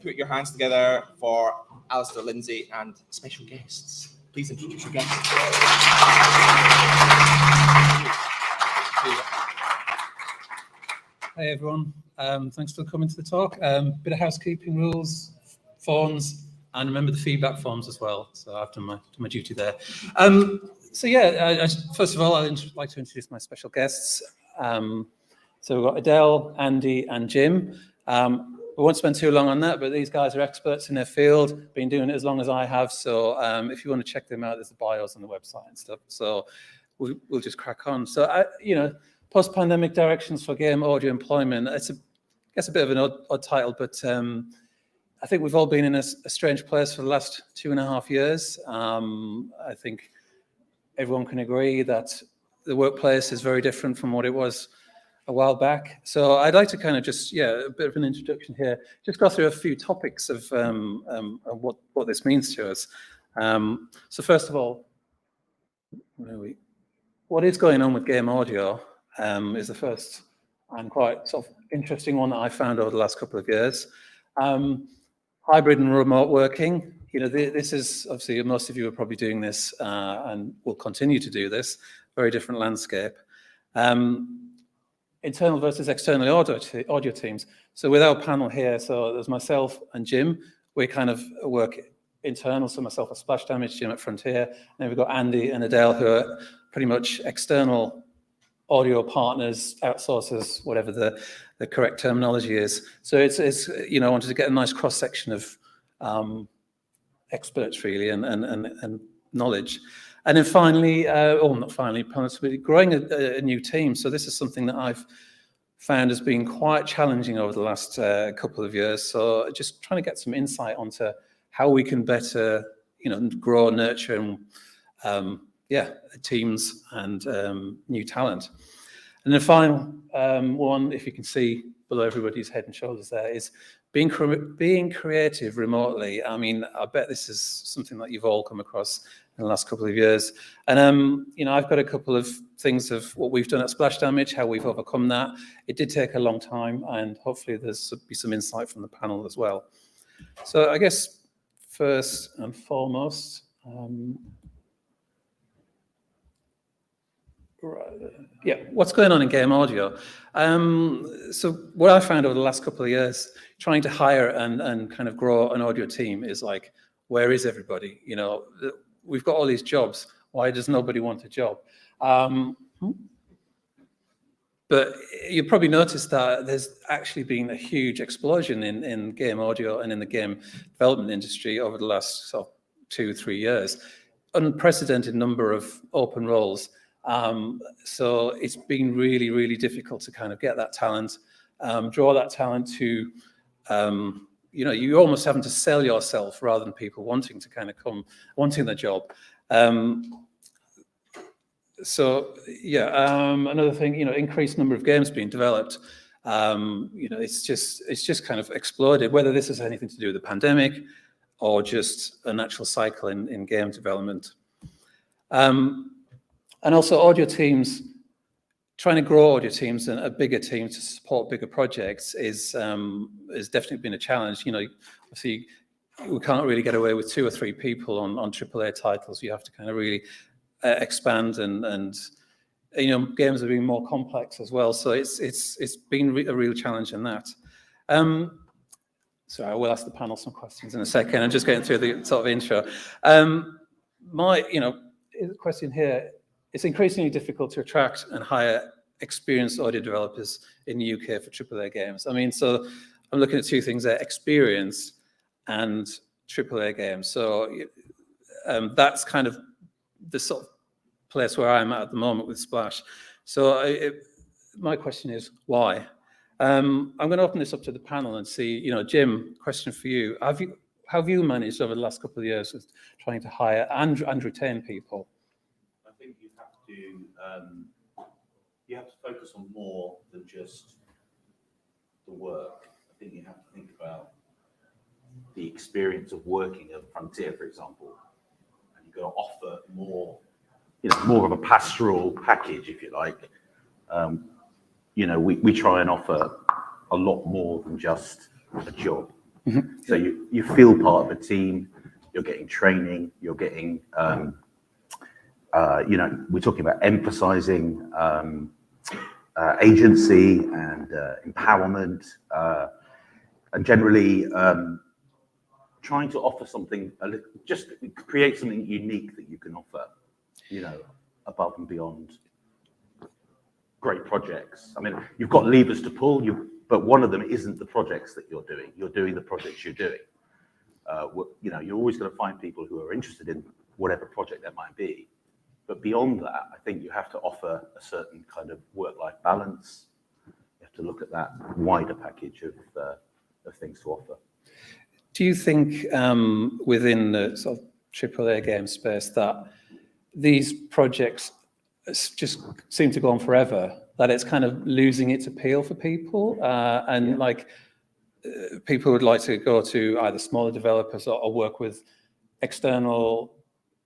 put your hands together for Alastair Lindsay and special guests. Please introduce your guests. Hey everyone, thanks for coming to the talk. Bit of housekeeping rules, forms, and remember the feedback forms as well. So I've done my duty there. So yeah, first of all, I'd like to introduce my special guests. So we've got Adele, Andy, and Jim. We won't spend too long on that, but these guys are experts in their field, been doing it as long as I have. So if you want to check them out, there's the bios on the website and stuff. So we'll just crack on. So, post-pandemic directions for game audio employment. It's a bit of an odd title, but I think we've all been in a strange place for the last 2.5 years. I think everyone can agree that the workplace is very different from what it was a while back. So I'd like to kind of just, a bit of an introduction here, just go through a few topics of what this means to us. So first of all, what is going on with game audio is the first and quite sort of interesting one that I found over the last couple of years. Hybrid and remote working, this is obviously, most of you are probably doing this and will continue to do this, very different landscape. Internal versus external audio teams. So with our panel here, so there's myself and Jim, we kind of work internal, so myself at Splash Damage, Jim at Frontier, and then we've got Andy and Adele who are pretty much external audio partners, outsourcers, whatever the correct terminology is. So it's I wanted to get a nice cross-section of experts really and knowledge. And then finally, growing a new team. So this is something that I've found has been quite challenging over the last couple of years. So just trying to get some insight onto how we can better, grow, nurture, and teams and new talent. And the final one, if you can see below everybody's head and shoulders there, is being creative remotely. I mean, I bet this is something that you've all come across in the last couple of years. And, I've got a couple of things of what we've done at Splash Damage, how we've overcome that. It did take a long time, and hopefully there's be some insight from the panel as well. So I guess first and foremost, what's going on in game audio? So what I found over the last couple of years, trying to hire and kind of grow an audio team is like, where is everybody? We've got all these jobs. Why does nobody want a job? But you probably noticed that there's actually been a huge explosion in game audio and in the game development industry over the last sort of 2-3 years. Unprecedented number of open roles. So it's been really, really difficult to kind of get that talent, draw that talent to, you're almost having to sell yourself rather than people wanting to kind of wanting the job. Another thing, increased number of games being developed. It's just kind of exploded, whether this has anything to do with the pandemic or just a natural cycle in game development. And also audio teams, trying to grow audio teams and a bigger team to support bigger projects is definitely been a challenge. Obviously we can't really get away with 2 or 3 people on AAA titles. You have to kind of really expand and games are being more complex as well. So it's been a real challenge in that. So I will ask the panel some questions in a second. I'm just getting through the sort of intro. My question here, it's increasingly difficult to attract and hire experienced audio developers in the UK for AAA games. I mean, so I'm looking at 2 things there, experience and AAA games. So that's kind of the sort of place where I'm at the moment with Splash. So my question is, why? I'm going to open this up to the panel and see, Jim, question for you. How have you managed over the last couple of years with trying to hire and retain people? I think you have to focus on more than just the work. I think you have to think about the experience of working at Frontier, for example, and you've got to offer more, more of a pastoral package, if you like. We try and offer a lot more than just a job. So you feel part of a team, you're getting training, you're getting, we're talking about emphasizing agency and empowerment, and generally trying to offer something, just create something unique that you can offer, above and beyond great projects. I mean, you've got levers to pull, but one of them isn't the projects that you're doing. You're doing the projects you're doing. You're always going to find people who are interested in whatever project that might be. But beyond that, I think you have to offer a certain kind of work-life balance. You have to look at that wider package of things to offer. Do you think within the sort of AAA game space that these projects just seem to go on forever, that it's kind of losing its appeal for people, people would like to go to either smaller developers or work with external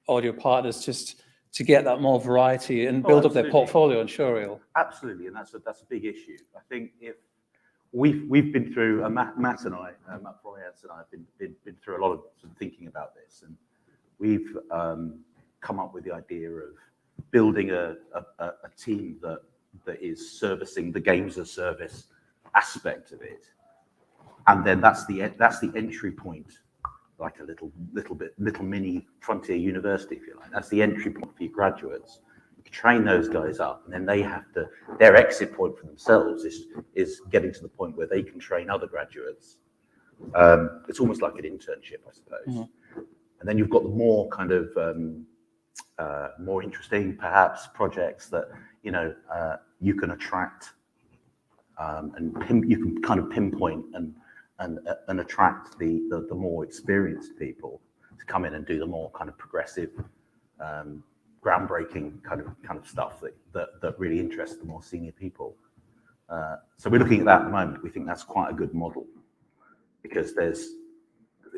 audio partners just to get that more variety and build up their portfolio and showreel? Absolutely, and that's a big issue. I think if we've been through, Matt Froyance and I have been through a lot of thinking about this, and we've come up with the idea of building a team that is servicing the games as service aspect of it, and then that's the entry point, like a little mini frontier university, if you like. That's the entry point for your graduates. You train those guys up, and then they have to. Their exit point for themselves is getting to the point where they can train other graduates. It's almost like an internship, I suppose. Mm-hmm. And then you've got the more kind of more interesting, perhaps, projects that you can attract and you can kind of pinpoint and attract the more experienced people to come in and do the more kind of progressive, groundbreaking kind of stuff that really interests the more senior people. So we're looking at that at the moment. We think that's quite a good model, because there's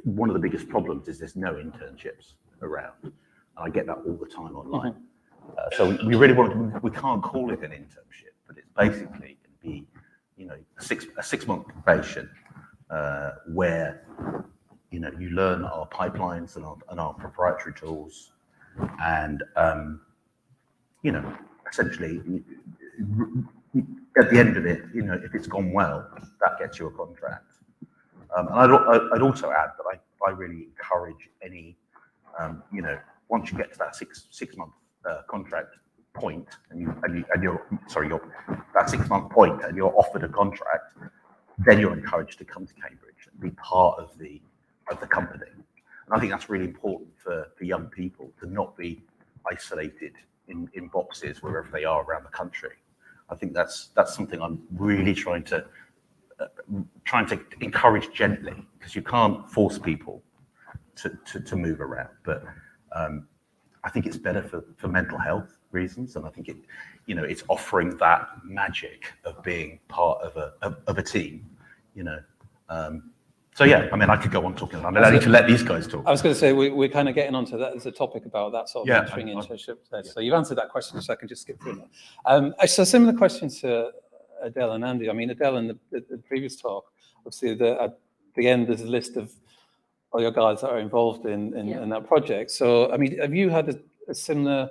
one of the biggest problems is there's no internships around. And I get that all the time online. Mm-hmm. So we really we can't call it an internship, but it's basically going to be, a 6-month probation where, you learn our pipelines and our proprietary tools, and, essentially at the end of it, if it's gone well, that gets you a contract. And I'd also add that I really encourage any, once you get to that six-month contract point, and you're that 6-month point, and you're offered a contract, then you're encouraged to come to Cambridge and be part of the company. And I think that's really important for young people to not be isolated in boxes wherever they are around the country. I think that's something I'm really trying to encourage gently, because you can't force people to move around. But I think it's better for mental health reasons, and I think it's offering that magic of being part of a team. So yeah, I mean, I could go on talking. I mean, I need to let these guys talk. I was going to say we're kind of getting onto that as a topic about that sort of mentoring internship. So you've answered that question, so I can just skip through that. So similar question to Adele and Andy. I mean, Adele, in the previous talk, obviously at the end there's a list of all your guys that are involved in that project. So I mean, have you had a similar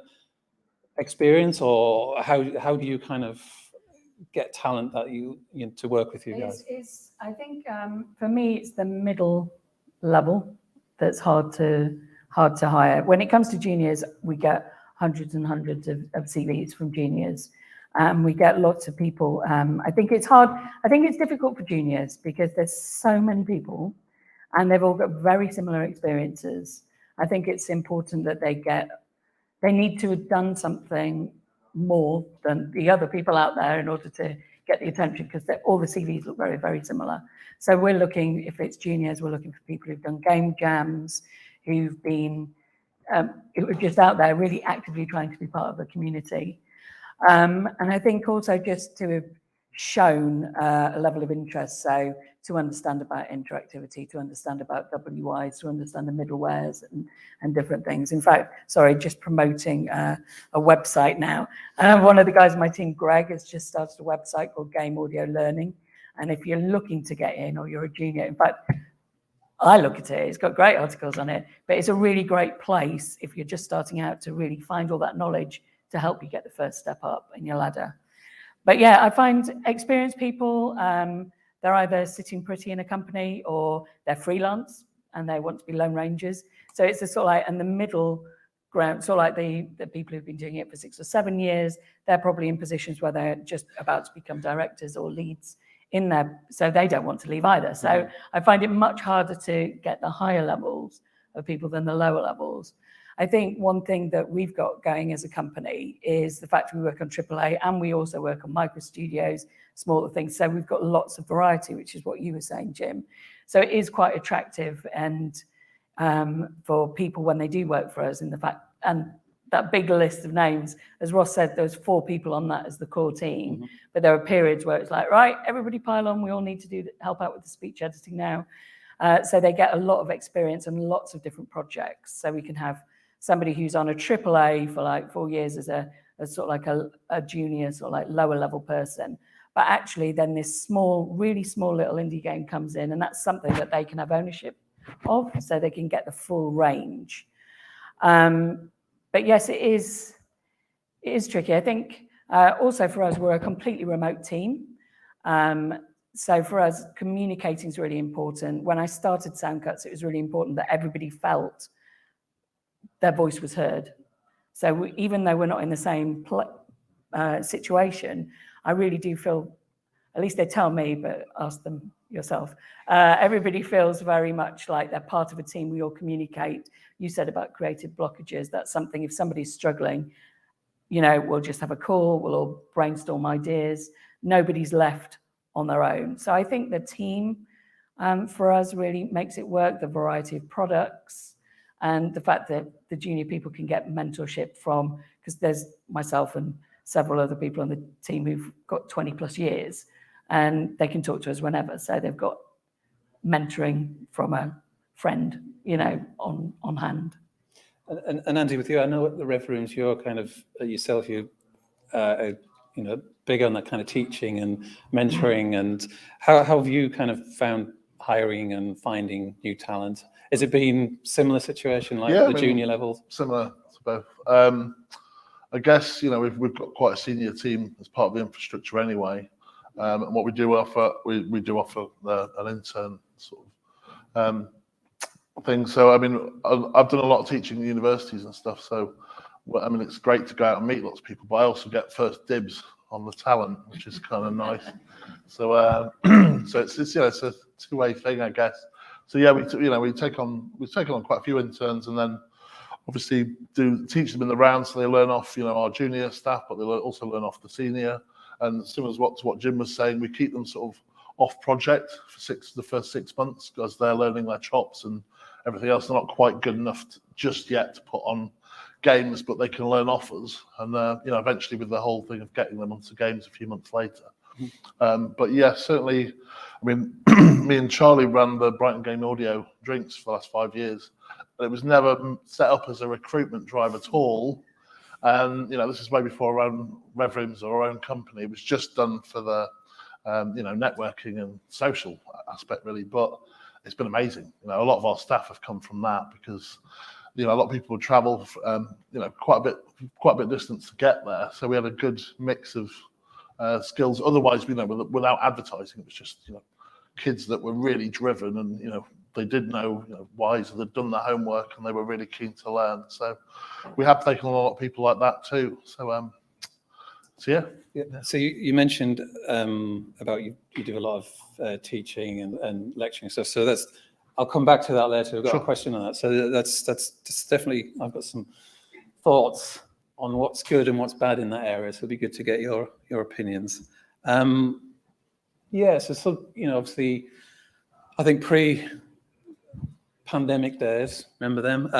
experience, or how do you kind of get talent that you to work with you guys? I think for me it's the middle level that's hard to hire. When it comes to juniors, we get hundreds and hundreds of CVs from juniors. We get lots of people. I think it's hard. I think it's difficult for juniors because there's so many people, and they've all got very similar experiences. I think it's important that they need to have done something more than the other people out there in order to get the attention, because all the CVs look very, very similar. So we're looking, if it's juniors, we're looking for people who've done game jams, who've been who are just out there really actively trying to be part of the community. And I think also just to have shown a level of interest, so to understand about interactivity, to understand about WIs, to understand the middlewares and different things. In fact, just promoting a website now. One of the guys on my team, Greg, has just started a website called Game Audio Learning. And if you're looking to get in, or you're a junior, in fact, I look at it, it's got great articles on it, but it's a really great place if you're just starting out to really find all that knowledge to help you get the first step up in your ladder. But yeah, I find experienced people, they're either sitting pretty in a company or they're freelance and they want to be lone rangers. So it's a sort of like in the middle ground, sort of like the people who've been doing it for 6 or 7 years, they're probably in positions where they're just about to become directors or leads in there, so they don't want to leave either. So I find it much harder to get the higher levels of people than the lower levels. I think one thing that we've got going as a company is the fact we work on AAA and we also work on micro studios, smaller things. So we've got lots of variety, which is what you were saying, Jim. So it is quite attractive and for people when they do work for us, in the fact, and that big list of names, as Ross said, there's 4 people on that as the core team, but there are periods where it's like, right, everybody pile on, we all need to help out with the speech editing now. So they get a lot of experience and lots of different projects. So we can have somebody who's on a AAA for like 4 years as sort of like a junior, sort of like lower level person. But actually then this small, really small little indie game comes in, and that's something that they can have ownership of, so they can get the full range. But yes, it is tricky. I think also for us, we're a completely remote team. So for us, communicating is really important. When I started Soundcuts, it was really important that everybody felt their voice was heard. So even though we're not in the same situation, I really do feel, at least they tell me, but ask them yourself. Everybody feels very much like they're part of a team. We all communicate. You said about creative blockages. That's something, if somebody's struggling, you know, we'll just have a call. We'll all brainstorm ideas. Nobody's left on their own. So I think the team for us really makes it work, the variety of products and the fact that the junior people can get mentorship from, because there's myself and several other people on the team who've got 20 plus years and they can talk to us whenever. So they've got mentoring from a friend, you know, on hand. And Andy, with you, I know at the Rev Rooms, you're kind of yourself, you know, big on that kind of teaching and mentoring. And how have you kind of found hiring and finding new talent? Has it been similar situation like the junior levels? Similar to both. I guess, you know, we've got quite a senior team as part of the infrastructure anyway. And what we do offer, we do offer an intern sort of thing. So, I mean, I've done a lot of teaching in universities and stuff. So, I mean, it's great to go out and meet lots of people, but I also get first dibs on the talent, which is kind of nice. So, so it's you know, it's a two-way thing, I guess. So yeah, we take on quite a few interns, and then obviously teach them in the round, so they learn off, you know, our junior staff, but they also learn off the senior. And similar to what Jim was saying, we keep them sort of off project for the first 6 months because they're learning their chops and everything else. They're not quite good enough just yet to put on games, but they can learn off us. And you know, eventually with the whole thing of getting them onto games a few months later. But yeah, certainly, I mean, me and Charlie ran the Brighton Game Audio drinks for the last 5 years. But it was never set up as a recruitment drive at all. And, you know, this is way before our own Rev Rooms or our own company. It was just done for the, you know, networking and social aspect, really. But it's been amazing. You know, a lot of our staff have come from that because, you know, a lot of people would travel, you know, quite a bit distance to get there. So we had a good mix of skills. Otherwise, you know, without advertising, it was just, you know, kids that were really driven and, you know, they did know, you know, wise, they'd done their homework and they were really keen to learn. So we have taken on a lot of people like that too. So, so yeah. So you mentioned about you do a lot of teaching and lecturing stuff. So I'll come back to that later. I've got a question on that. So that's definitely, I've got some thoughts on what's good and what's bad in that area. So it'd be good to get your opinions. Yeah. So you know, obviously, I think pre-pandemic days, remember them?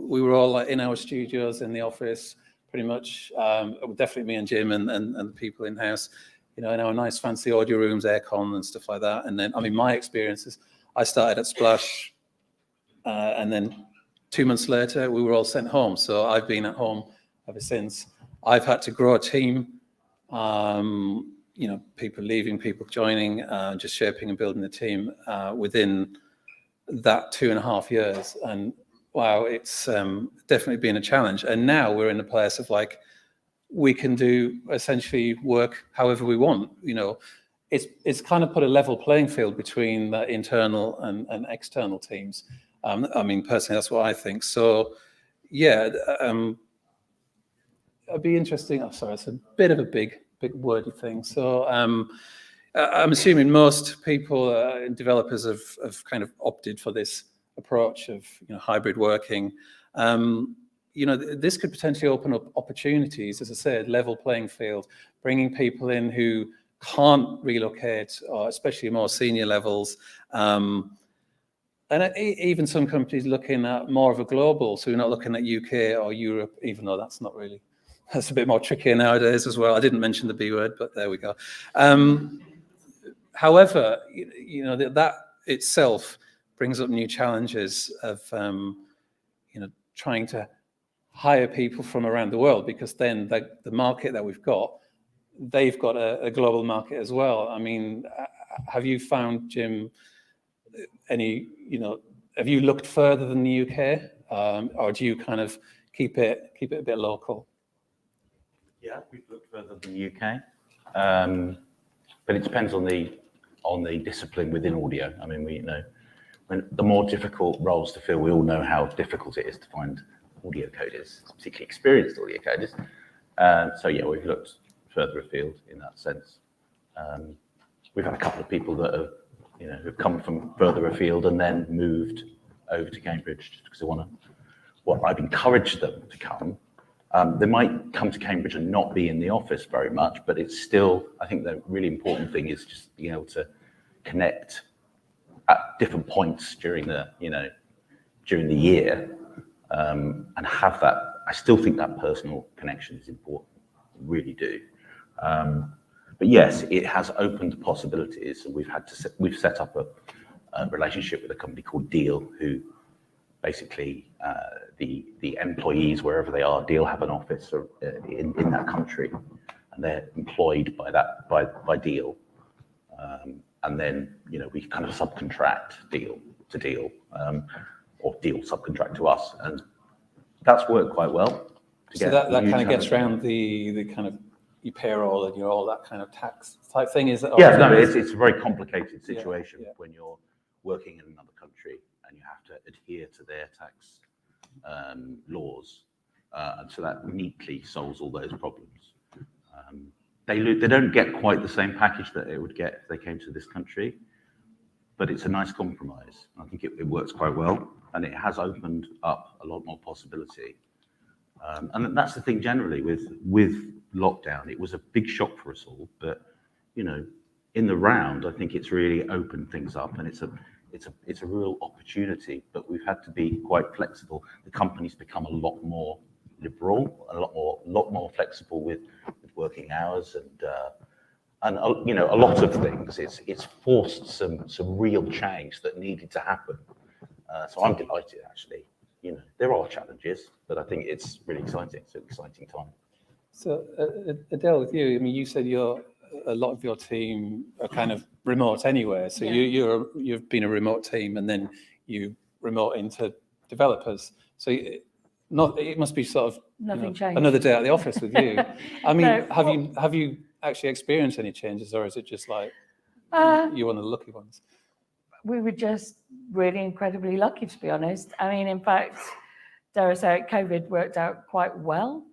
We were all like in our studios in the office, pretty much. Definitely me and Jim and the people in house, you know, in our nice fancy audio rooms, aircon and stuff like that. And then, I mean, my experiences, I started at Splash, and then 2 months later, we were all sent home. So I've been at home ever since. I've had to grow a team, you know, people leaving, people joining, just shaping and building the team within that 2.5 years. And wow, it's definitely been a challenge. And now we're in a place of like, we can do essentially work however we want. You know, it's kind of put a level playing field between the internal and external teams. I mean, personally, that's what I think. So, yeah, it'd be interesting. Oh, sorry, it's a bit of a big wordy thing. So, I'm assuming most people and developers have kind of opted for this approach of hybrid working. This could potentially open up opportunities, as I said, level playing field, bringing people in who can't relocate, or especially more senior levels. And even some companies looking at more of a global, so we're not looking at UK or Europe, even though that's a bit more trickier nowadays as well. I didn't mention the B word, but there we go. However, that itself brings up new challenges of, trying to hire people from around the world, because then the market that we've got, they've got a global market as well. I mean, have you found, Jim, have you looked further than the UK, or do you kind of keep it a bit local? Yeah, we've looked further than the UK, but it depends on the discipline within audio. I mean, when the more difficult roles to fill, we all know how difficult it is to find audio coders, particularly experienced audio coders. So yeah, we've looked further afield in that sense. We've had a couple of people that have, who've come from further afield and then moved over to Cambridge just because they want to. Well, I've encouraged them to come. They might come to Cambridge and not be in the office very much, but it's still, I think the really important thing is just being able to connect at different points during the year, and have that. I still think that personal connection is important, really do. But yes, it has opened possibilities, and we've set up a relationship with a company called Deal, who basically the employees, wherever they are, Deal have an office in that country, and they're employed by Deal, and then we kind of subcontract Deal to Deal, or Deal subcontract to us, and that's worked quite well. So that kind of gets around the kind of your payroll and all that kind of tax type thing, is it? Yeah, no, it's a very complicated situation when you're working in another country and you have to adhere to their tax laws, and so that neatly solves all those problems. They don't get quite the same package that they would get if they came to this country, but it's a nice compromise. I think it works quite well, and it has opened up a lot more possibility. And that's the thing generally with lockdown. It was a big shock for us all, but in the round, I think it's really opened things up, and it's a real opportunity. But we've had to be quite flexible. The company's become a lot more liberal, a lot more flexible with working hours, and a lot of things. It's forced some real change that needed to happen. So I'm delighted, actually. There are challenges, but I think it's really exciting. It's an exciting time. So Adele, with you, I mean, you said a lot of your team are kind of remote anyway. So you've been a remote team, and then you remote into developers. So it must be sort of Nothing changed. Another day at the office with you. I mean, No, have you actually experienced any changes, or is it just like you're one of the lucky ones? we were just really incredibly lucky, to be honest. I mean, in fact, dare I say, COVID worked out quite well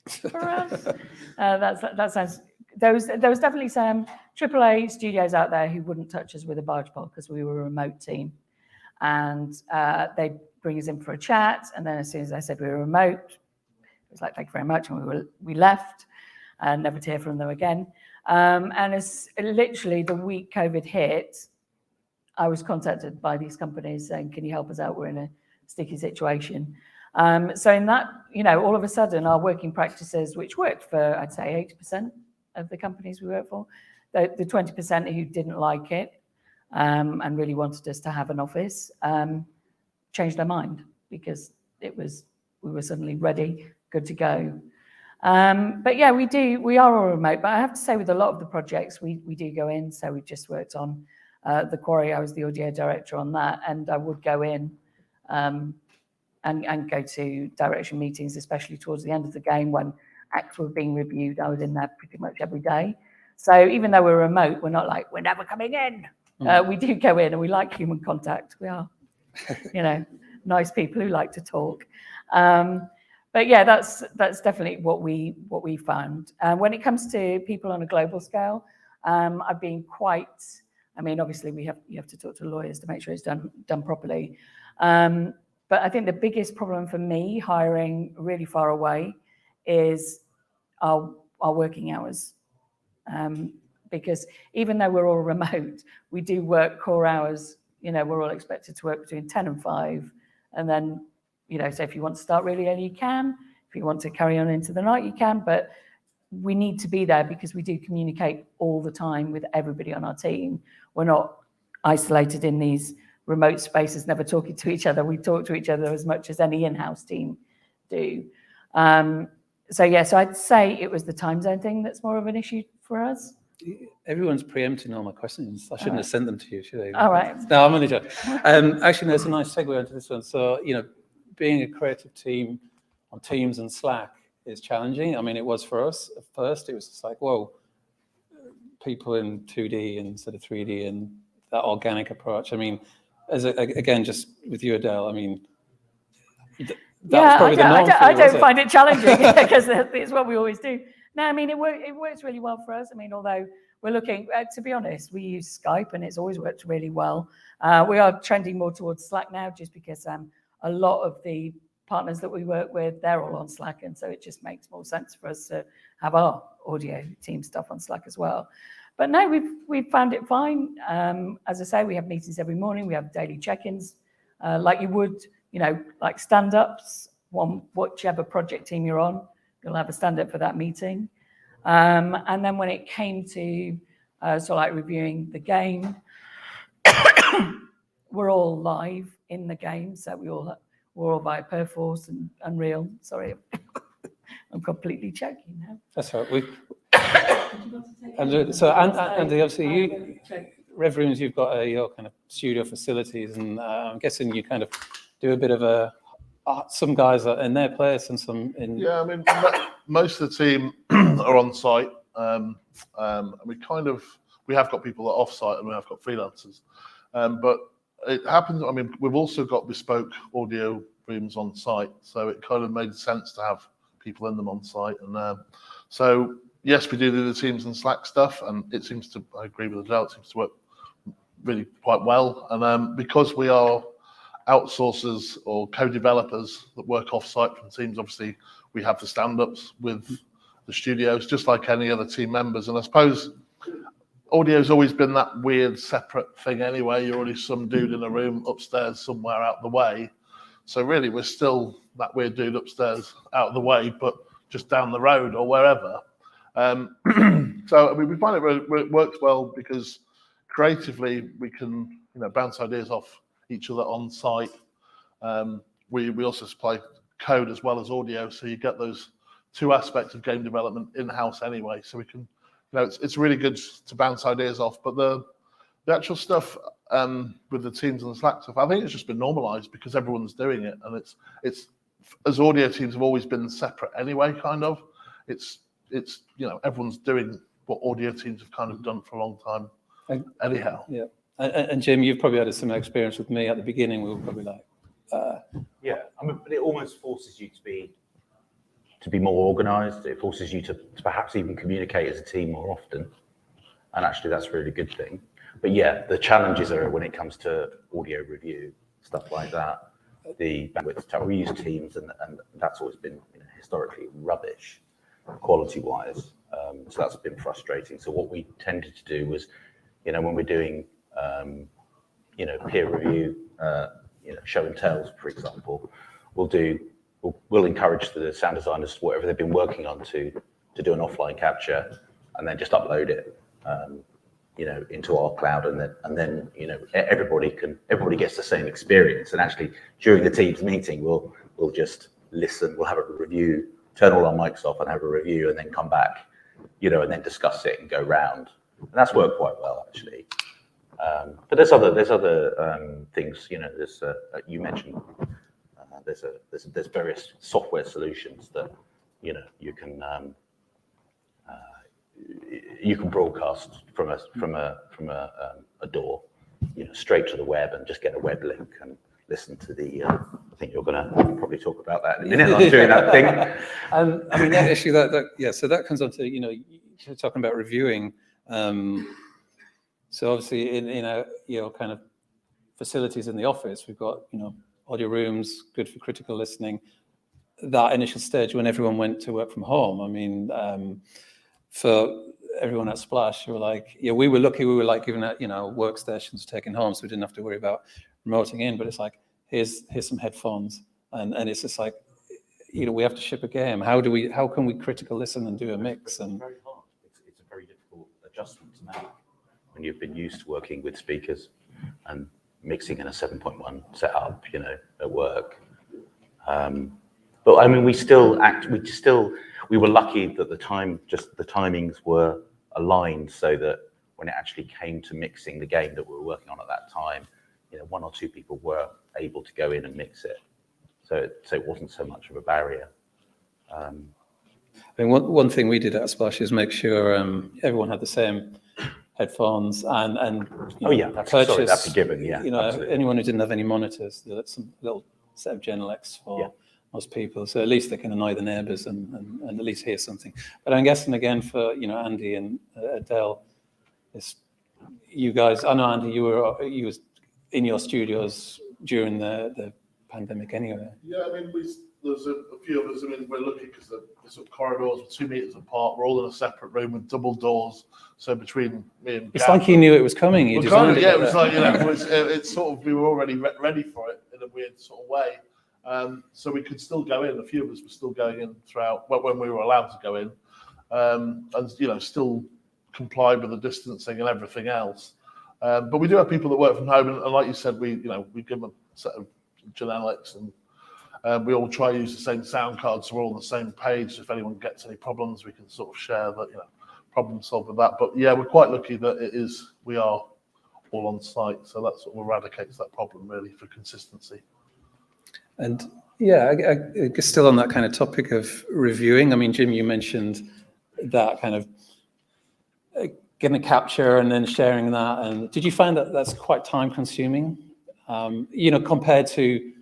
for us. That sounds. There was definitely some AAA studios out there who wouldn't touch us with a barge pole because we were a remote team, and they'd bring us in for a chat, and then as soon as I said we were remote, it was like, thank you very much, and we left, and never to hear from them again. And as literally the week COVID hit, I was contacted by these companies saying, can you help us out? We're in a sticky situation. So in that, all of a sudden our working practices, which worked for, I'd say 80% of the companies we work for, the 20% who didn't like it and really wanted us to have an office, changed their mind because we were suddenly ready, good to go. But yeah, we are all remote, but I have to say with a lot of the projects, we do go in. So we just worked on the Quarry. I was the audio director on that, and I would go in and go to direction meetings, especially towards the end of the game when acts were being reviewed. I was in there pretty much every day. So even though we're remote, we're not like, we're never coming in. We do go in, and we like human contact. We are, nice people who like to talk. But yeah, that's definitely what we found. When it comes to people on a global scale, I've been quite. I mean, obviously, you have to talk to lawyers to make sure it's done properly. But I think the biggest problem for me hiring really far away is our working hours. Because even though we're all remote, we do work core hours. We're all expected to work between 10 and 5, and then. So if you want to start really early, you can. If you want to carry on into the night, you can. But we need to be there because we do communicate all the time with everybody on our team. We're not isolated in these remote spaces, never talking to each other. We talk to each other as much as any in-house team do. So I'd say it was the time zone thing that's more of an issue for us. Everyone's preempting all my questions. I shouldn't have sent them to you, should I? All right. No, I'm only joking. Actually, there's a nice segue onto this one. So, being a creative team on Teams and Slack is challenging. I mean, it was for us at first. It was just like, whoa, people in 2D instead of 3D and that organic approach. I mean, again, just with you, Adele, I mean, that's probably the norm for you, I don't find it challenging because it's what we always do. No, I mean, it works really well for us. I mean, although we're looking, to be honest, we use Skype and it's always worked really well. We are trending more towards Slack now just because a lot of the partners that we work with, they're all on Slack. And so it just makes more sense for us to have our audio team stuff on Slack as well. But no, we've found it fine. As I say, we have meetings every morning. We have daily check-ins like you would, like stand-ups, whichever project team you're on, you'll have a stand-up for that meeting. And then when it came to like reviewing the game, we're all live in the game, so we're all via Perforce and Unreal. Sorry, I'm completely choking now. That's right. And obviously, Rev Rooms, you've got your kind of studio facilities, and I'm guessing you kind of do a bit of some guys are in their place and some in. Yeah, I mean, most of the team are on site. We have got people that are off site, and we have got freelancers, but. It happens. I mean, we've also got bespoke audio rooms on site, so it kind of made sense to have people in them on site. And so, yes, we do the Teams and Slack stuff, and it seems to. I agree with Adele. It seems to work really quite well. And because we are outsourcers or co-developers that work off-site from teams, obviously we have the stand-ups with the studios, just like any other team members. And I suppose. Audio's always been that weird separate thing anyway. You're already some dude in a room upstairs somewhere out the way. So really we're still that weird dude upstairs out of the way, but just down the road or wherever. So I mean, we find it works well because creatively we can bounce ideas off each other on site. We also supply code as well as audio, so you get those two aspects of game development in-house anyway. So we can it's really good to bounce ideas off, but the actual stuff with the Teams and the Slack stuff, I think it's just been normalized because everyone's doing it, and it's as audio teams have always been separate anyway. Kind of, it's everyone's doing what audio teams have kind of done for a long time. Anyhow, yeah. And Jim, you've probably had a similar experience with me at the beginning. We were probably like, yeah. I mean, but it almost forces you to be more organised. It forces you to perhaps even communicate as a team more often. And actually that's a really good thing. But yeah, the challenges are when it comes to audio review, stuff like that, the bandwidth. We use Teams and that's always been historically rubbish quality-wise. So that's been frustrating. So what we tended to do was, when we're doing, peer review, show and tells, for example, we'll encourage the sound designers, whatever they've been working on, to do an offline capture, and then just upload it, into our cloud, and then everybody gets the same experience. And actually, during the Teams meeting, we'll just listen, we'll have a review, turn all our mics off, and have a review, and then come back, and then discuss it and go round. And that's worked quite well, actually. But there's other things. You know, there's you mentioned there's various software solutions that you can broadcast from a door, straight to the web and just get a web link and listen to the. I think you're going to probably talk about that in a minute. I'm doing that thing. I mean, that issue so that comes on to you're talking about reviewing. So obviously in our kind of facilities in the office, we've got audio rooms, good for critical listening. That initial stage when everyone went to work from home, I mean, for everyone at Splash, we were like, we were lucky. We were like given that workstations taken home, so we didn't have to worry about remoting in. But it's like here's some headphones, and it's just like we have to ship a game. How can we critical listen and do a mix? And it's very hard. It's a very difficult adjustment to make when you've been used to working with speakers and mixing in a 7.1 setup, at work. But I mean, we were lucky that the timings were aligned so that when it actually came to mixing the game that we were working on at that time, one or two people were able to go in and mix it. So it wasn't so much of a barrier. I mean, one thing we did at Splash is make sure everyone had the same headphones and sorry, that's a given. Yeah, anyone who didn't have any monitors, there's some little set of Genelecs for most people, so at least they can annoy the neighbours and at least hear something. But I'm guessing again for Andy and Adele, it's you guys. I know Andy, you was in your studios during the pandemic anyway. Yeah, I mean, there's a few of us. I mean, we're lucky because the sort of corridors are 2 meters apart. We're all in a separate room with double doors. So between me and it's like you knew it was coming. You designed it. Yeah, it was like it's sort of we were already ready for it in a weird sort of way. So we could still go in. A few of us were still going in throughout when we were allowed to go in, and still comply with the distancing and everything else. But we do have people that work from home, and like you said, we give them a set of Genelecs, and we all try to use the same sound card, so we're all on the same page. If anyone gets any problems, we can sort of share that, problem solve with that. But yeah, we're quite lucky that we are all on site, so that sort of eradicates that problem really for consistency. And yeah, I guess still on that kind of topic of reviewing. I mean, Jim, you mentioned that kind of getting a capture and then sharing that. And did you find that that's quite time consuming? Compared to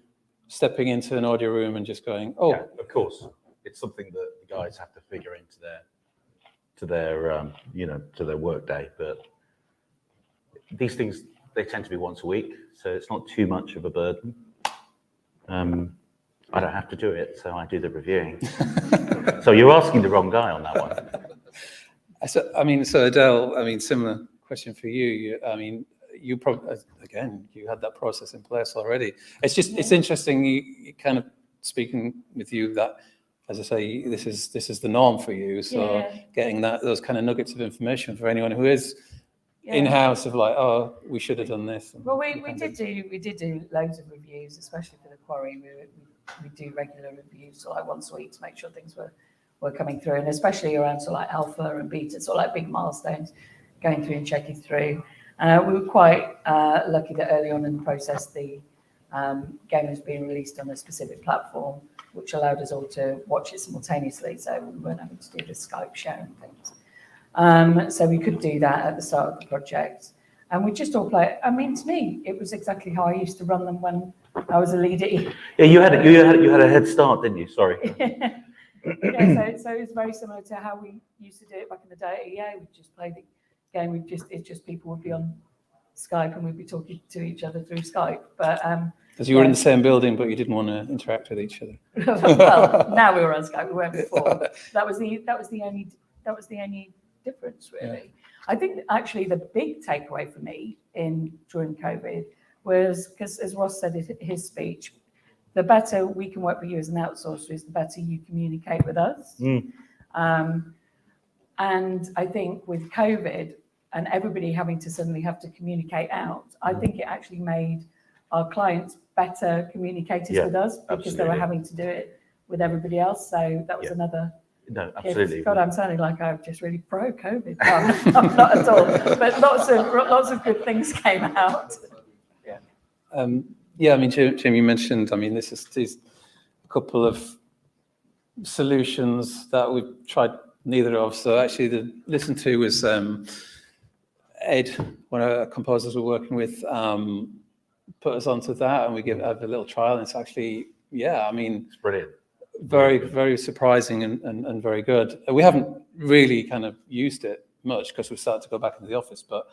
stepping into an audio room and just going, oh, yeah, of course, it's something that the guys have to figure into their work day. But these things, they tend to be once a week, so it's not too much of a burden. I don't have to do it, so I do the reviewing. So you're asking the wrong guy on that one. So Adele, similar question for you. You probably, again, you had that process in place already. It's interesting. You kind of speaking with you that, as I say, this is the norm for you. So getting those kind of nuggets of information for anyone who is in-house of like, oh, we should have done this. Well, we did do loads of reviews, especially for the quarry. We do regular reviews, so like once a week to make sure things were coming through, and especially around so like alpha and beta, so like big milestones, going through and checking through. We were quite lucky that early on in the process, the game was being released on a specific platform, which allowed us all to watch it simultaneously, so we weren't having to do the Skype sharing things. So we could do that at the start of the project, and we just all play. I mean, to me, it was exactly how I used to run them when I was a leader. Yeah, you had a head start, didn't you? Sorry. So it's very similar to how we used to do it back in the day. Yeah, we just played the game. It's just people would be on Skype and we'd be talking to each other through Skype. But because you were in the same building, but you didn't want to interact with each other. Well, now we were on Skype. We weren't before. That was the only difference, really. Yeah. I think actually the big takeaway for me during COVID was, because as Ross said in his speech, the better we can work with you as an outsourcer is the better you communicate with us. And I think with COVID and everybody having to suddenly have to communicate out, I think it actually made our clients better communicators with us because they were having to do it with everybody else. So that was another No, absolutely. God, I'm sounding like I'm just really pro-COVID. No, I'm not at all. But lots of good things came out. Yeah, I mean, Jim, you mentioned, I mean, this is these couple of solutions that we've tried neither of. So actually, the listen to was Ed, one of our composers we're working with, put us onto that, and we have a little trial. And it's actually, yeah, I mean, It's brilliant. Very surprising and very good. We haven't really kind of used it much because we started to go back into the office, but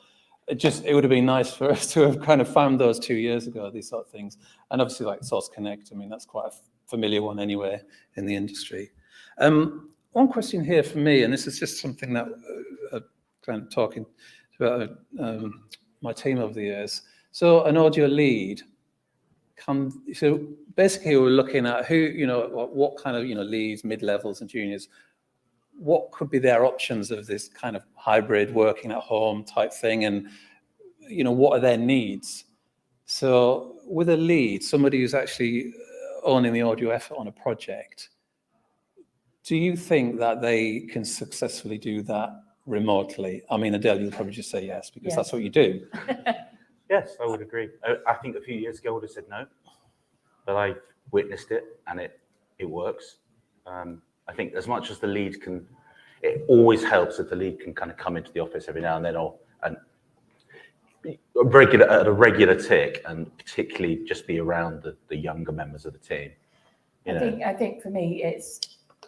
it would have been nice for us to have kind of found those 2 years ago, these sort of things. And obviously like Source Connect, I mean, that's quite a familiar one anyway in the industry. One question here for me, and this is just something that kind of talking about my team over the years. So an audio lead, so basically we're looking at who, what kind of, leads, mid-levels and juniors, what could be their options of this kind of hybrid working at home type thing, and, what are their needs? So with a lead, somebody who's actually owning the audio effort on a project, do you think that they can successfully do that remotely? I mean, Adele, you'll probably just say yes, because that's what you do. Yes, I would agree. I think a few years ago I would have said no, but I've witnessed it and it works. I think as much as the lead can, it always helps if the lead can kind of come into the office every now and then, and at a regular tick, and particularly just be around the younger members of the team. I think for me,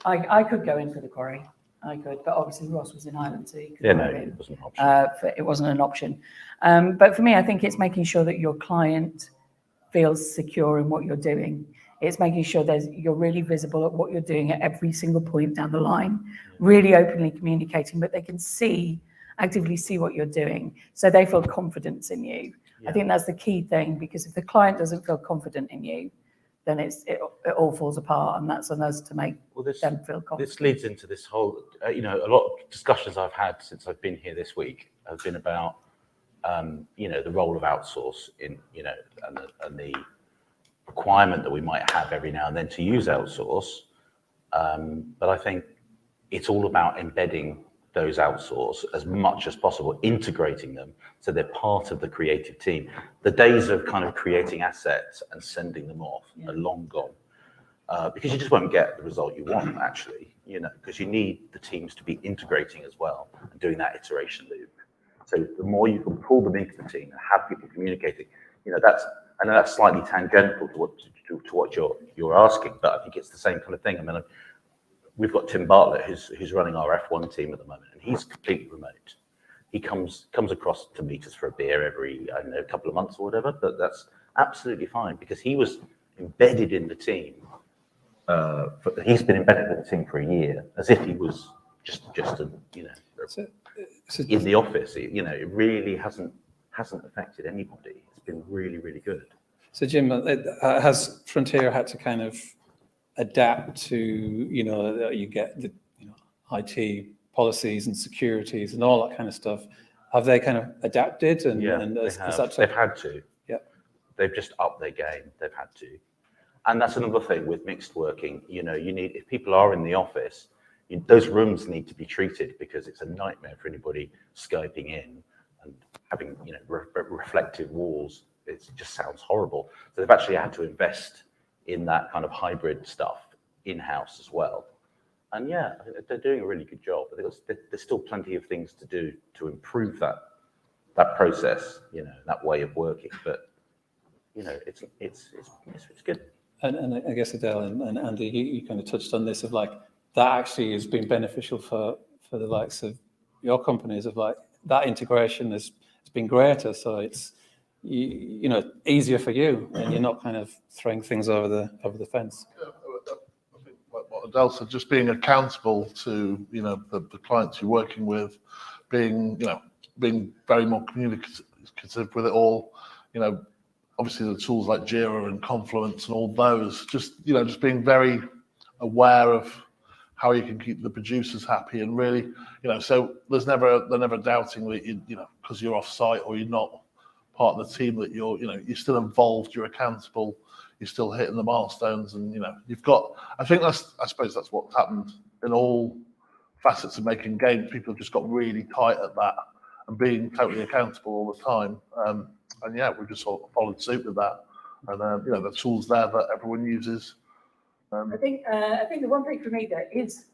I could go in for the quarry. I could, but obviously Ross was in Ireland, so he couldn't go in. It wasn't an option. It wasn't an option. But for me, I think it's making sure that your client feels secure in what you're doing. It's making sure you're really visible at what you're doing at every single point down the line, really openly communicating, but they can actively see what you're doing, so they feel confidence in you. I think that's the key thing, because if the client doesn't feel confident in you, then it all falls apart, and that's on us to make them feel confident. This leads into this whole, a lot of discussions I've had since I've been here this week have been about, the role of outsource in, and the requirement that we might have every now and then to use outsource. But I think it's all about embedding those outsource as much as possible, integrating them so they're part of the creative team. The days of kind of creating assets and sending them off are long gone, because you just won't get the result you want, actually, because you need the teams to be integrating as well and doing that iteration loop. So the more you can pull them into the team and have people communicating, I know that's slightly tangential to what you're asking, but I think it's the same kind of thing. I mean, we've got Tim Bartlett, who's running our F1 team at the moment, and he's completely remote. He comes across to meet us for a beer every, a couple of months or whatever, but that's absolutely fine, because he was embedded in the team. He's been embedded in the team for a year, as if he was just in the office. It really hasn't affected anybody. It's been really, really good. So Jim, has Frontier had to kind of adapt to, you get the IT policies and securities and all that kind of stuff? Have they kind of adapted? And they've had to. Yeah, they've just upped their game. They've had to, and that's another thing with mixed working. You need, if people are in the office, those rooms need to be treated, because it's a nightmare for anybody Skyping in and having reflective walls. It just sounds horrible. So they've actually had to invest in that kind of hybrid stuff in-house as well. And I think they're doing a really good job. But there's still plenty of things to do to improve that process, that way of working. But it's good. And I guess Adele and Andy, you kind of touched on this, of like that actually has been beneficial for the likes of your companies, of like that integration has been greater. So it's easier for you, and you're not kind of throwing things over the fence. I think what Adele said, just being accountable to the clients you're working with, being very more communicative with it all. Obviously the tools like Jira and Confluence and all those, just being very aware of how you can keep the producers happy, and really, so they're never doubting that because you're off site or you're not part of the team, that you're still involved, you're accountable, you're still hitting the milestones, and you've got. I suppose that's what's happened in all facets of making games. People have just got really tight at that and being totally accountable all the time. And yeah, we've just sort of followed suit with that. And the tools there that everyone uses. I think the one thing for me that is,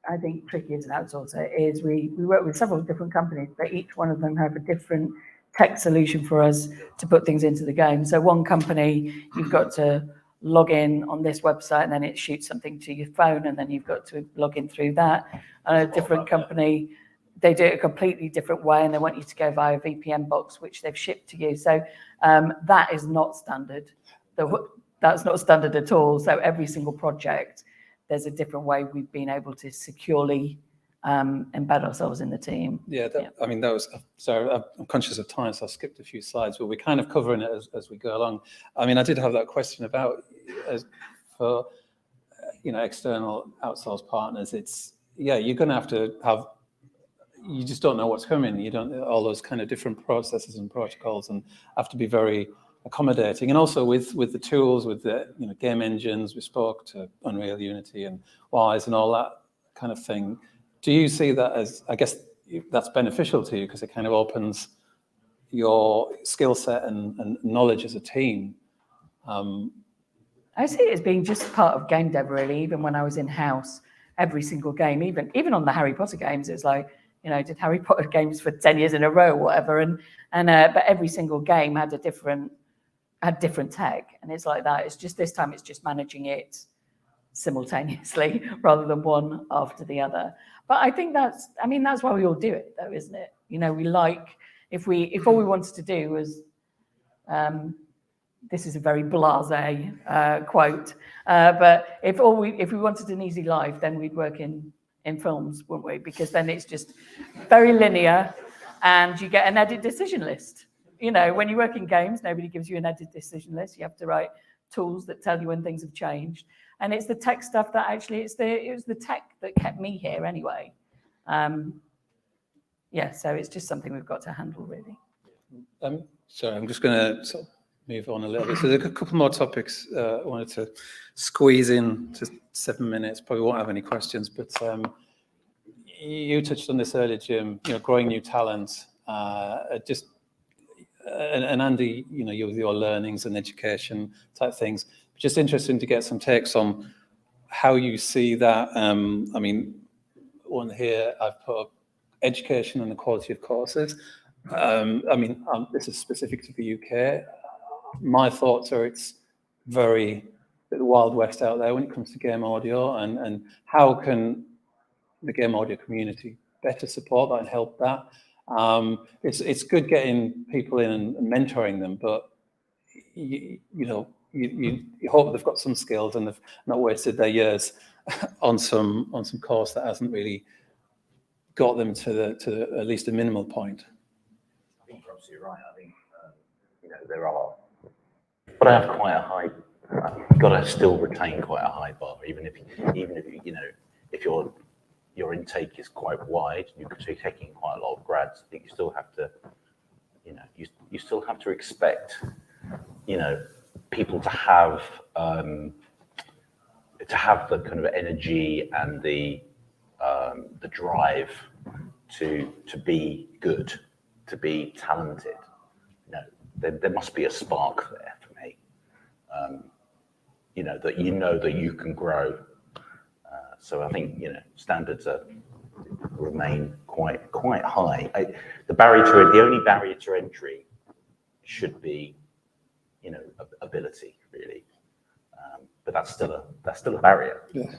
I think, tricky as an outsourcer is we work with several different companies, but each one of them have a different tech solution for us to put things into the game. So one company, you've got to log in on this website and then it shoots something to your phone and then you've got to log in through that. And a different company, they do it a completely different way and they want you to go via a VPN box, which they've shipped to you. So that is not standard. That's not standard at all. So every single project, there's a different way we've been able to securely embed ourselves in the team. I mean, that was, sorry, I'm conscious of time, so I skipped a few slides, but we're kind of covering it as we go along. I mean, I did have that question about, for, external outsourced partners, you're going to have, you just don't know what's coming. You don't, all those kind of different processes and protocols, and have to be very accommodating. And also with the tools, with the, game engines, we spoke to Unreal, Unity and Wise and all that kind of thing. Do you see that as, I guess that's beneficial to you because it kind of opens your skill set and knowledge as a team? I see it as being just part of game dev, really. Even when I was in-house, every single game, even on the Harry Potter games, it's like, did Harry Potter games for 10 years in a row or whatever. But every single game had different tech. And it's like that. It's just this time, it's just managing it simultaneously rather than one after the other. But I think that's why we all do it, though, isn't it? We like, if all we wanted to do was, this is a very blasé quote, but if we wanted an easy life, then we'd work in films, wouldn't we? Because then it's just very linear, and you get an edit decision list. When you work in games, nobody gives you an edit decision list. You have to write tools that tell you when things have changed. And it's the tech stuff that actually, it was the tech that kept me here anyway. So it's just something we've got to handle, really. Sorry, I'm just going to sort of move on a little bit. So there's a couple more topics I wanted to squeeze in to 7 minutes. Probably won't have any questions, but you touched on this earlier, Jim, growing new talent. And Andy, you with your learnings and education type things. Just interesting to get some takes on how you see that. I mean, one here I've put up education and the quality of courses. This is specific to the UK. My thoughts are it's very the Wild West out there when it comes to game audio, and how can the game audio community better support that and help that? It's good getting people in and mentoring them, but you hope they've got some skills and they've not wasted their years on some course that hasn't really got them to at least a minimal point. I think you're absolutely right. I think there are, but I have quite a high. You've got to still retain quite a high bar, even if if your intake is quite wide, you're taking quite a lot of grads. I think you still have to, you still have to expect, people to have the kind of energy and the drive to be good, to be talented. There must be a spark there for me. That you can grow. So I think standards remain quite high. The only barrier to entry should be ability, really. But that's still a barrier. Yeah.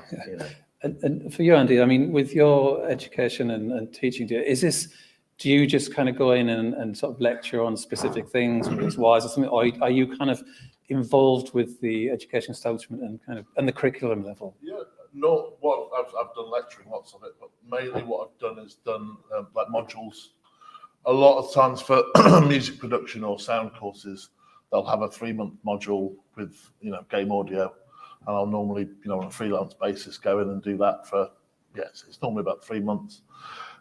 And for you, Andy, I mean, with your education and teaching, do you just kind of go in and sort of lecture on specific things, whether it's Wise or something, or are you kind of involved with the education establishment and the curriculum level? Yeah, I've done lecturing, lots of it, but mainly what I've done is like modules. A lot of times for music production or sound courses, they'll have a 3-month module with game audio, and I'll normally on a freelance basis go in and do that for it's normally about 3 months.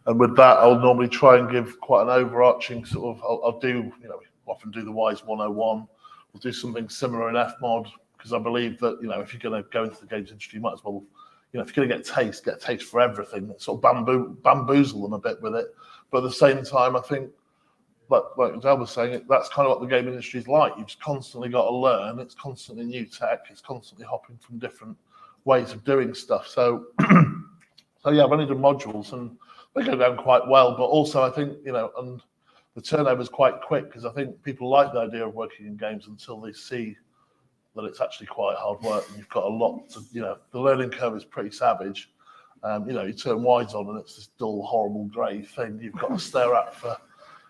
And with that, I'll normally try and give quite an overarching sort of. I'll do often do the Wise 101. We'll do something similar in Fmod, because I believe that, you know, if you're going to go into the games industry, you might as well, you know, if you're going to get a taste for everything, sort of bamboozle them a bit with it. But at the same time, I think, like Dale was saying, that's kind of what the game industry is like. You've just constantly got to learn. It's constantly new tech. It's constantly hopping from different ways of doing stuff. So, so yeah, I've only done modules and they go down quite well. But also, I think, you know, and the turnover is quite quick because I think people like the idea of working in games until they see that it's actually quite hard work and you've got a lot to, you know, the learning curve is pretty savage. You know, you turn wides on and it's this dull, horrible grey thing you've got to stare at for,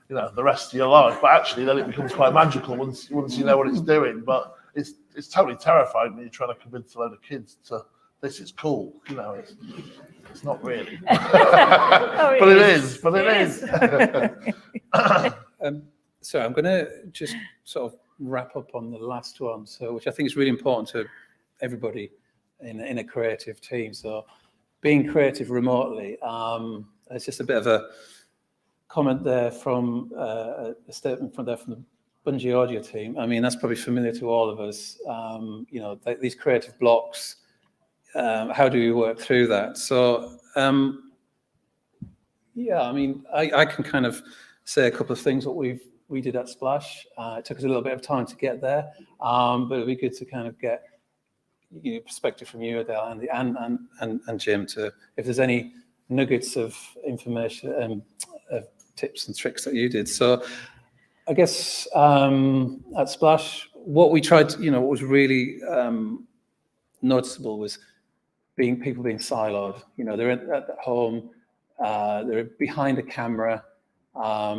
you know, the rest of your life. But actually, then it becomes quite magical once you know what it's doing. But it's totally terrifying when you're trying to convince a load of kids to this is cool. You know, it's not really, but it is. But it is. So I'm going to just sort of wrap up on the last one, so which I think is really important to everybody in a creative team. So being creative remotely, it's just a bit of a comment there from a statement from the Bungie audio team. I mean, that's probably familiar to all of us. You know, these creative blocks. How do we work through that? So yeah, I mean, I can kind of say a couple of things what we did at Splash. It took us a little bit of time to get there, but it'd be good to kind of get perspective from you, Adele, and Jim, to if there's any nuggets of information and tips and tricks that you did. So I guess at Splash, what we tried to, what was really noticeable was people being siloed. They're at home, they're behind a camera.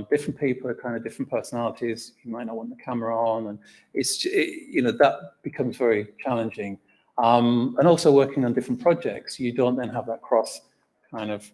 Different people are kind of different personalities. You might not want the camera on, and that becomes very challenging. And also working on different projects, you don't then have that cross kind of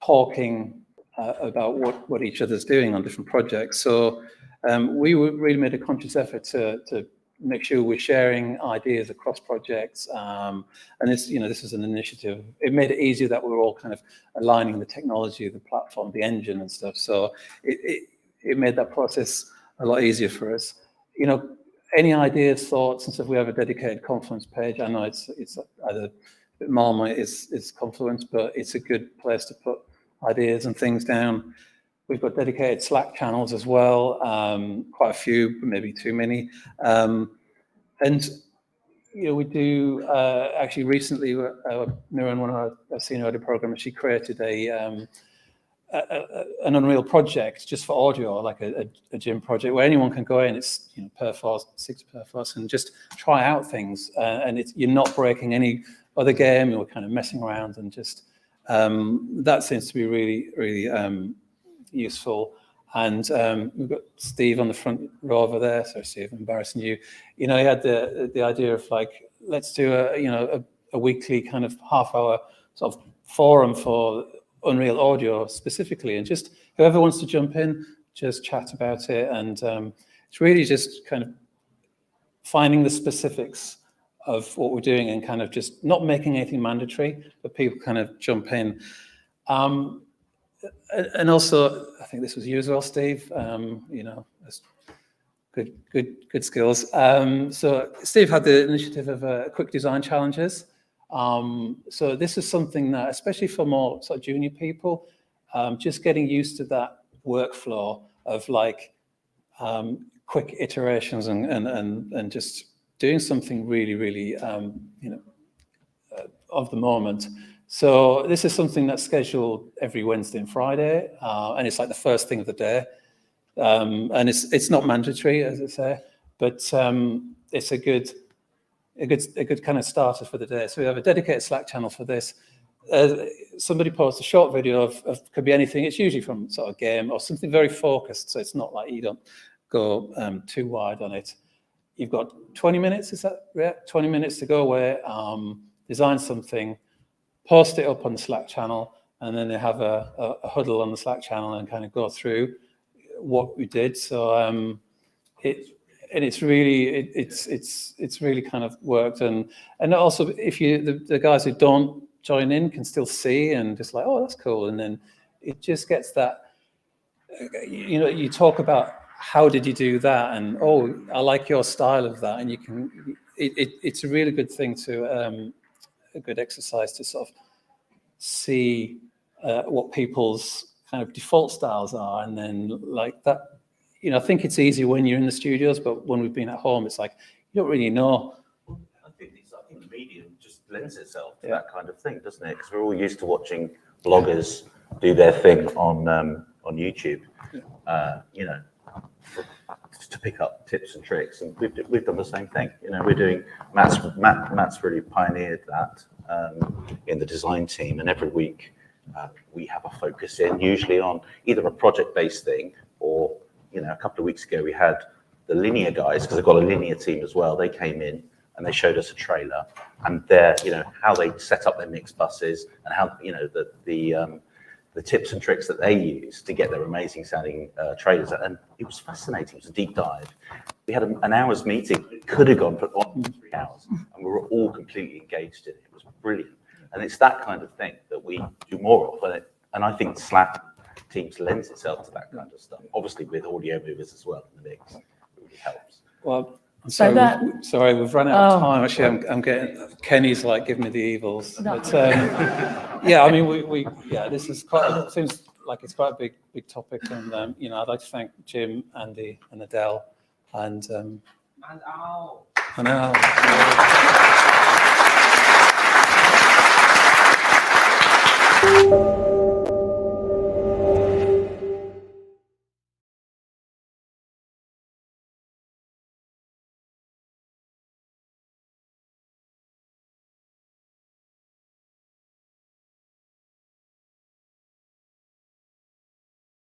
talking about what each other's doing on different projects. So we really made a conscious effort to make sure we're sharing ideas across projects. And this is an initiative. It made it easier that we were all kind of aligning the technology, the platform, the engine and stuff. So it made that process a lot easier for us. Any ideas, thoughts and stuff, we have a dedicated Confluence page. I know it's either a bit Marmite is Confluence, but it's a good place to put ideas and things down. We've got dedicated Slack channels as well, quite a few, but maybe too many. And we do actually recently, Miran, one of our senior audio programmers, she created an Unreal project just for audio, like a gym project where anyone can go in. It's per force, 6 per force, and just try out things. And you're not breaking any other game. You're kind of messing around, and just that seems to be really, really useful. And we've got Steve on the front row over there. Sorry, Steve, I'm embarrassing you. He had the idea of like, let's do a weekly kind of half-hour sort of forum for Unreal Audio specifically, and just whoever wants to jump in, just chat about it. And it's really just kind of finding the specifics of what we're doing and kind of just not making anything mandatory, but people kind of jump in. And also, I think this was you as well, Steve. That's good skills. So Steve had the initiative of quick design challenges. So this is something that, especially for more sort of junior people, just getting used to that workflow of like quick iterations and just doing something really, really, of the moment. So this is something that's scheduled every Wednesday and Friday, and it's like the first thing of the day. And it's not mandatory, as I say, but it's a good kind of starter for the day. So we have a dedicated Slack channel for this. Somebody posts a short video of could be anything. It's usually from sort of game or something very focused. So it's not like you don't go too wide on it. You've got 20 minutes, is that right? 20 minutes to go away, design something, post it up on the Slack channel, and then they have a huddle on the Slack channel and kind of go through what we did. So it's really kind of worked, and also if the guys who don't join in can still see and just like, oh, that's cool, and then it just gets that, you talk about how did you do that, and oh, I like your style of that, and it's a really good thing to a good exercise to sort of see what people's kind of default styles are, and then like that. I think it's easy when you're in the studios, but when we've been at home, it's like you don't really know. I think the medium just lends itself to that kind of thing, doesn't it? Because we're all used to watching bloggers do their thing on YouTube. To pick up tips and tricks, and we've done the same thing. We're doing Matt's really pioneered that in the design team, and every week we have a focus in, usually on either a project-based thing, or a couple of weeks ago we had the linear guys, because I've got a linear team as well. They came in and they showed us a trailer, and how they set up their mix buses, and how the tips and tricks that they use to get their amazing sounding trailers. And it was fascinating. It was a deep dive. We had an hour's meeting. It could have gone on for 3 hours, and we were all completely engaged in it. It was brilliant. And it's that kind of thing that we do more of. And I think Slap Teams lends itself to that kind of stuff. Obviously with audio movers as well in the mix. It really helps. Well, So sorry, we've run out of time. Actually, I'm getting Kenny's like giving me the evils. No. But yeah, I mean, this is seems like it's quite a big topic, and I'd like to thank Jim, Andy, and Adele, and Al.